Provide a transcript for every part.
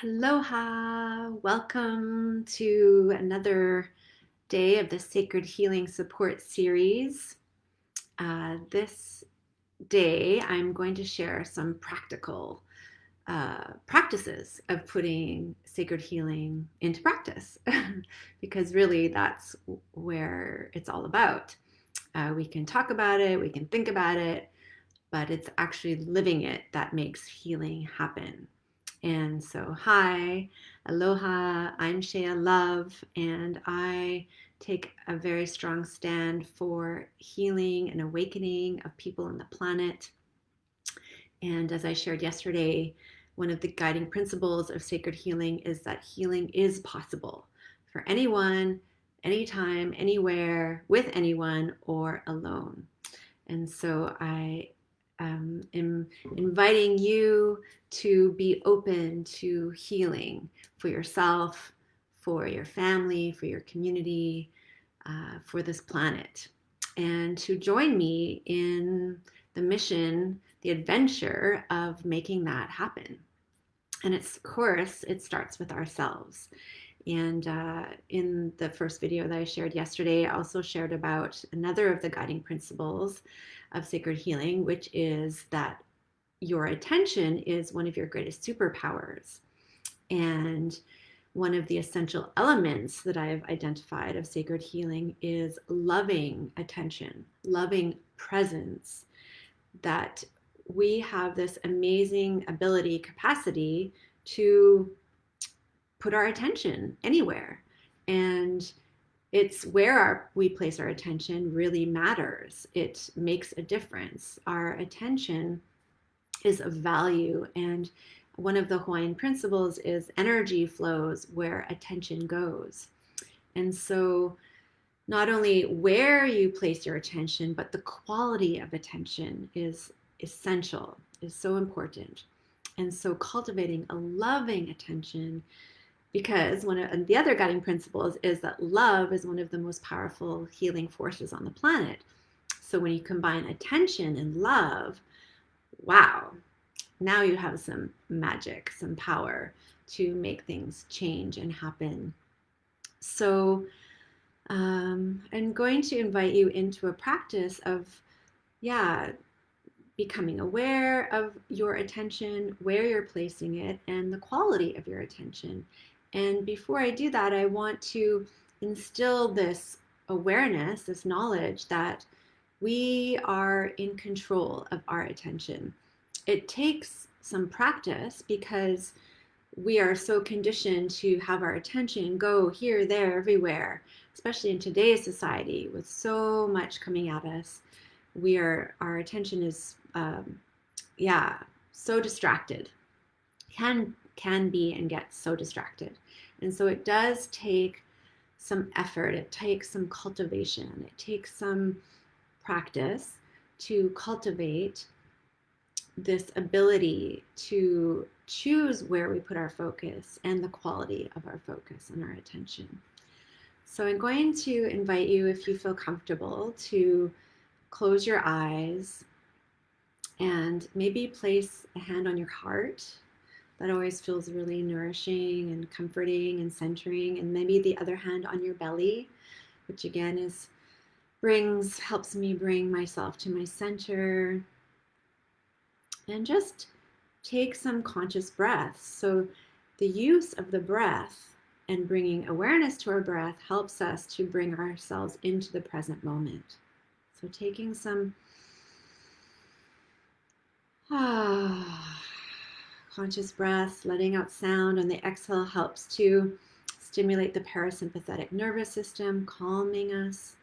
Aloha! Welcome to another day of the Sacred Healing Support Series. This day, I'm going to share some practical practices of putting sacred healing into practice because really that's where it's all about. We can talk about it, we can think about it, but it's actually living it that makes healing happen. And so, hi, aloha, I'm Shaeah Love, and I take a very strong stand for healing and awakening of people on the planet. And as I shared yesterday, one of the guiding principles of sacred healing is that healing is possible for anyone, anytime, anywhere, with anyone, or alone. And so I am inviting you to be open to healing for yourself, for your family, for your community, for this planet, and to join me in the mission, the adventure of making that happen. And it's, of course, it starts with ourselves. And in the first video that I shared yesterday, I also shared about another of the guiding principles of sacred healing, which is that your attention is one of your greatest superpowers. And one of the essential elements that I've identified of sacred healing is loving attention, loving presence, that we have this amazing ability, capacity to put our attention anywhere. And it's where we place our attention really matters. It makes a difference. Our attention is of value. And one of the Hawaiian principles is energy flows where attention goes. And so not only where you place your attention, but the quality of attention is essential, is so important. And so cultivating a loving attention, because one of the other guiding principles is that love is one of the most powerful healing forces on the planet. So when you combine attention and love, wow, now you have some magic, some power to make things change and happen. So I'm going to invite you into a practice of, becoming aware of your attention, where you're placing it, and the quality of your attention. And before I do that, I want to instill this awareness, this knowledge that we are in control of our attention. It takes some practice because we are so conditioned to have our attention go here, there, everywhere, especially in today's society with so much coming at us. Our attention is, so distracted, can be and get so distracted. And so it does take some effort, it takes some cultivation, it takes some practice to cultivate this ability to choose where we put our focus and the quality of our focus and our attention. So I'm going to invite you, if you feel comfortable, to close your eyes and maybe place a hand on your heart. That always feels really nourishing and comforting and centering. And maybe the other hand on your belly, which again helps me bring myself to my center. And just take some conscious breaths. So the use of the breath and bringing awareness to our breath helps us to bring ourselves into the present moment. So taking some conscious breaths, letting out sound on the exhale helps to stimulate the parasympathetic nervous system, calming us.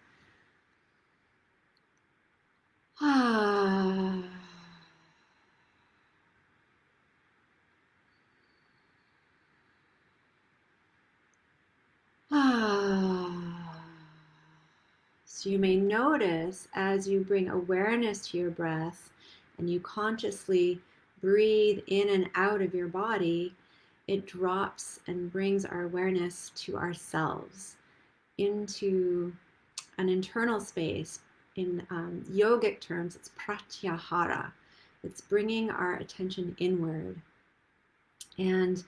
So you may notice as you bring awareness to your breath and you consciously breathe in and out of your body, it drops and brings our awareness to ourselves, into an internal space. In yogic terms, it's pratyahara. It's bringing our attention inward. And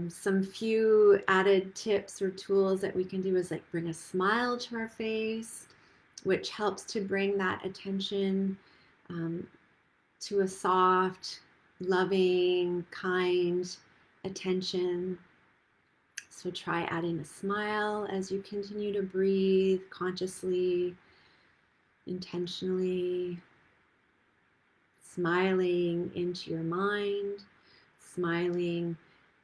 Some few added tips or tools that we can do is like bring a smile to our face, which helps to bring that attention um, to a soft, loving, kind attention. So try adding a smile as you continue to breathe consciously, intentionally, smiling into your mind, smiling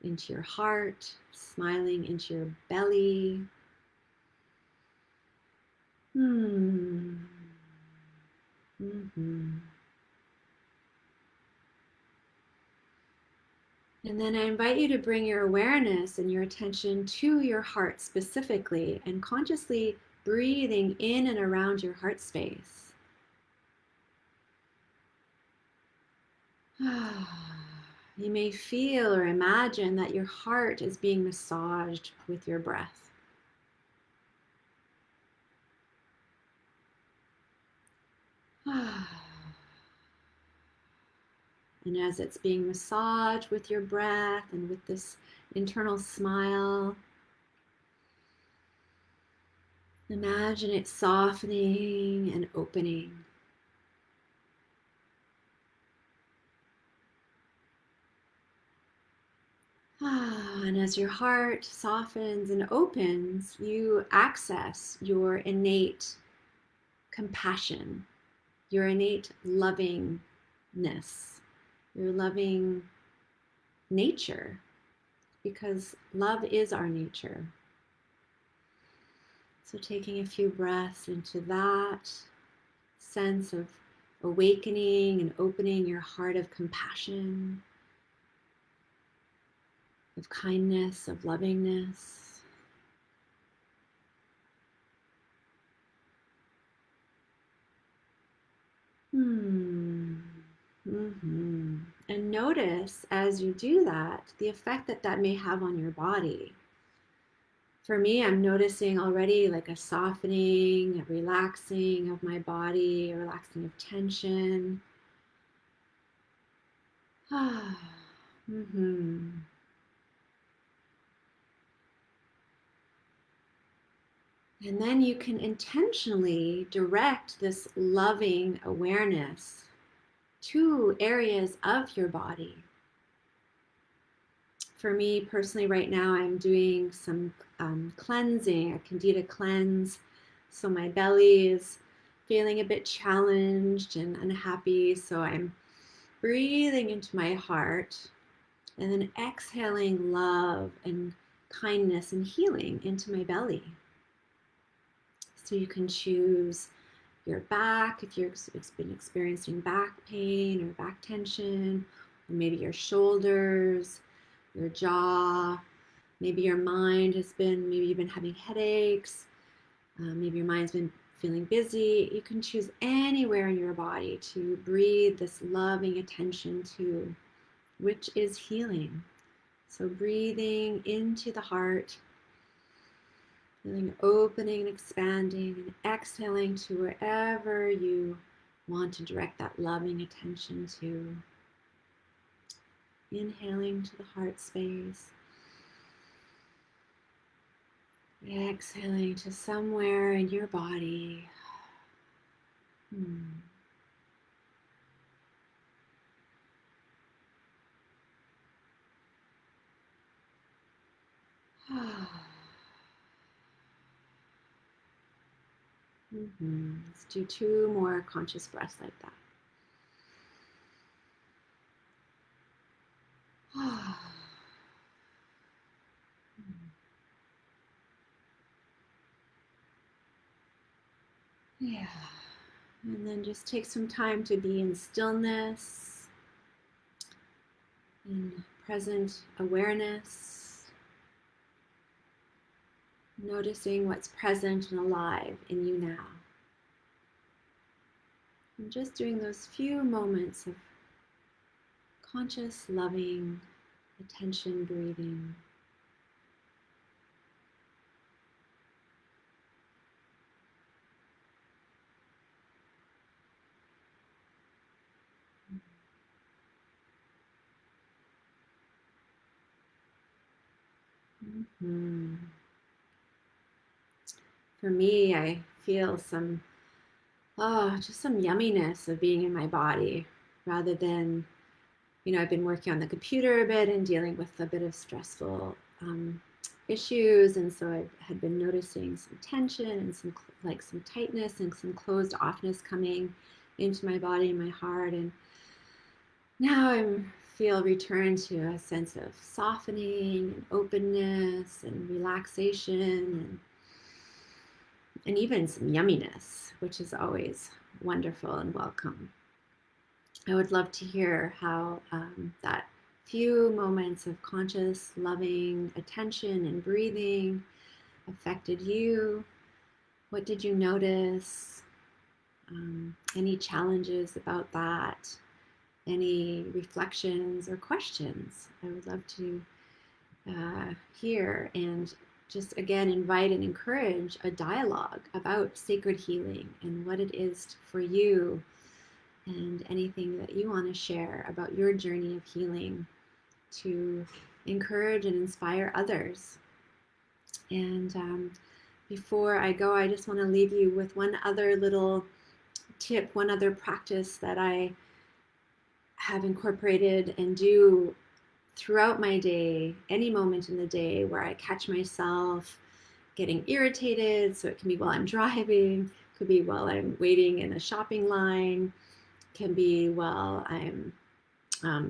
into your heart, smiling into your belly. Hmm. Mm-hmm. And then I invite you to bring your awareness and your attention to your heart specifically and consciously breathing in and around your heart space. You may feel or imagine that your heart is being massaged with your breath. And as it's being massaged with your breath and with this internal smile, imagine it softening and opening. And as your heart softens and opens, you access your innate compassion, your innate lovingness, your loving nature, because love is our nature. So taking a few breaths into that sense of awakening and opening your heart of compassion, of kindness, of lovingness. Mm-hmm. And notice as you do that, the effect that that may have on your body. For me, I'm noticing already like a softening, a relaxing of my body, a relaxing of tension. Mm-hmm. And then you can intentionally direct this loving awareness to areas of your body. For me personally, right now, I'm doing some cleansing, a candida cleanse. So my belly is feeling a bit challenged and unhappy. So I'm breathing into my heart and then exhaling love and kindness and healing into my belly. So you can choose your back if you've been experiencing back pain or back tension, or maybe your shoulders, your jaw. Maybe your mind has been, maybe you've been having headaches. Maybe your mind's been feeling busy. You can choose anywhere in your body to breathe this loving attention to, which is healing. So breathing into the heart, feeling opening and expanding, and exhaling to wherever you want to direct that loving attention to. Inhaling to the heart space. Exhaling to somewhere in your body. Let's do 2 more conscious breaths like that. Yeah. And then just take some time to be in stillness, in present awareness, noticing what's present and alive in you now. And just doing those few moments of conscious, loving, attention breathing. Mm-hmm. For me, I feel just some yumminess of being in my body rather than, I've been working on the computer a bit and dealing with a bit of stressful issues. And so I had been noticing some tension and some tightness and some closed offness coming into my body and my heart. And now I feel return to a sense of softening and openness and relaxation and even some yumminess, which is always wonderful and welcome. I would love to hear how that few moments of conscious, loving attention and breathing affected you. What did you notice? Any challenges about that? Any reflections or questions? I would love to hear and just again invite and encourage a dialogue about sacred healing and what it is for you and anything that you want to share about your journey of healing to encourage and inspire others. And before I go, I just want to leave you with one other little tip, one other practice that I have incorporated and do throughout my day, any moment in the day where I catch myself getting irritated. So it can be while I'm driving, could be while I'm waiting in a shopping line, can be while I'm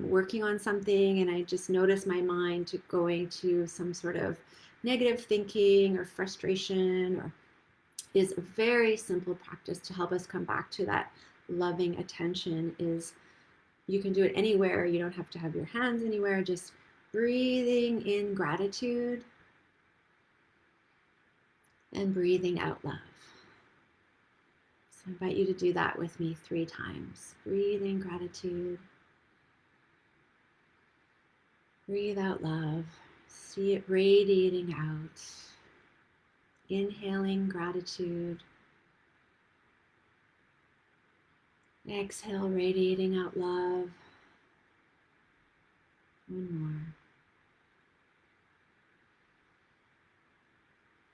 working on something and I just notice my mind going to some sort of negative thinking or frustration, or is a very simple practice to help us come back to that loving attention. Is you can do it anywhere. You don't have to have your hands anywhere. Just breathing in gratitude and breathing out love. So I invite you to do that with me 3 times. Breathe in gratitude. Breathe out love. See it radiating out. Inhaling gratitude. Exhale, radiating out love. One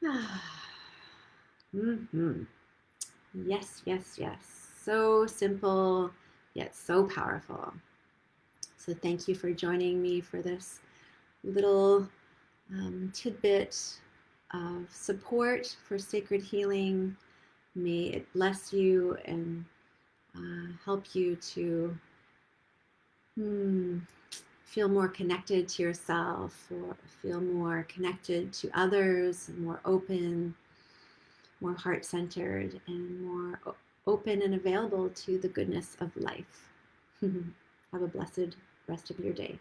more. Mm-hmm. Yes, yes, yes. So simple, yet so powerful. So thank you for joining me for this little tidbit of support for sacred healing. May it bless you and help you to feel more connected to yourself, or feel more connected to others, more open, more heart-centered, and more open and available to the goodness of life. Have a blessed rest of your day.